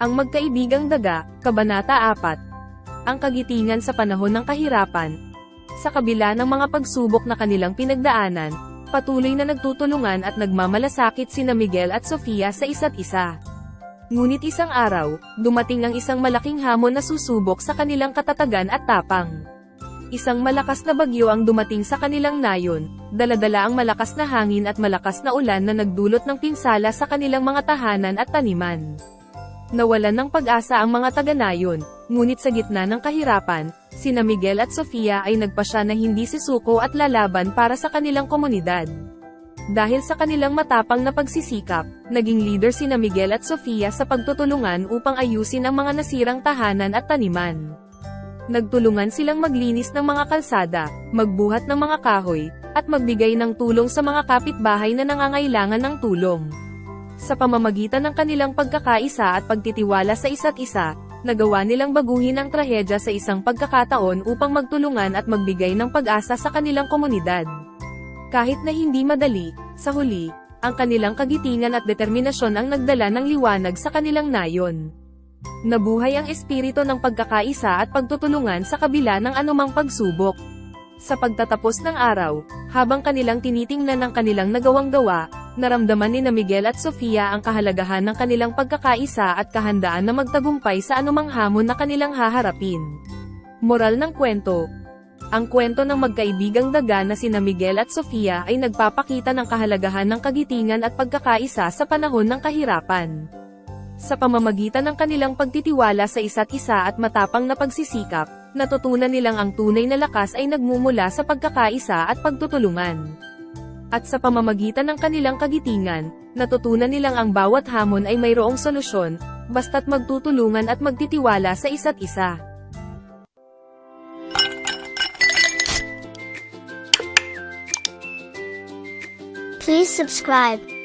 Ang Magkaibigang Daga, Kabanata 4. Ang kagitingan sa panahon ng kahirapan. Sa kabila ng mga pagsubok na kanilang pinagdaanan, patuloy na nagtutulungan at nagmamalasakit sina Miguel at Sofia sa isa't isa. Ngunit isang araw, dumating ang isang malaking hamon na susubok sa kanilang katatagan at tapang. Isang malakas na bagyo ang dumating sa kanilang nayon, dala-dala ang malakas na hangin at malakas na ulan na nagdulot ng pinsala sa kanilang mga tahanan at taniman. Nawalan ng pag-asa ang mga taga-nayon, ngunit sa gitna ng kahirapan, sina Miguel at Sofia ay nagpasya na hindi sisuko at lalaban para sa kanilang komunidad. Dahil sa kanilang matapang na pagsisikap, naging leader sina Miguel at Sofia sa pagtutulungan upang ayusin ang mga nasirang tahanan at taniman. Nagtulungan silang maglinis ng mga kalsada, magbuhat ng mga kahoy, at magbigay ng tulong sa mga kapitbahay na nangangailangan ng tulong. Sa pamamagitan ng kanilang pagkakaisa at pagtitiwala sa isa't isa, nagawa nilang baguhin ang trahedya sa isang pagkakataon upang magtulungan at magbigay ng pag-asa sa kanilang komunidad. Kahit na hindi madali, sa huli, ang kanilang kagitingan at determinasyon ang nagdala ng liwanag sa kanilang nayon. Nabuhay ang espiritu ng pagkakaisa at pagtutulungan sa kabila ng anumang pagsubok. Sa pagtatapos ng araw, habang kanilang tinitingnan ang kanilang nagawang gawa, naramdaman ni Miguel at Sofia ang kahalagahan ng kanilang pagkakaisa at kahandaan na magtagumpay sa anumang hamon na kanilang haharapin. Moral ng kwento. Ang kwento ng magkaibigang daga na sina Miguel at Sofia ay nagpapakita ng kahalagahan ng kagitingan at pagkakaisa sa panahon ng kahirapan. Sa pamamagitan ng kanilang pagtitiwala sa isa't isa at matapang na pagsisikap, natutunan nilang ang tunay na lakas ay nagmumula sa pagkakaisa at pagtutulungan. At sa pamamagitan ng kanilang kagitingan, natutunan nilang ang bawat hamon ay mayroong solusyon, basta't magtutulungan at magtitiwala sa isa't isa. Please subscribe.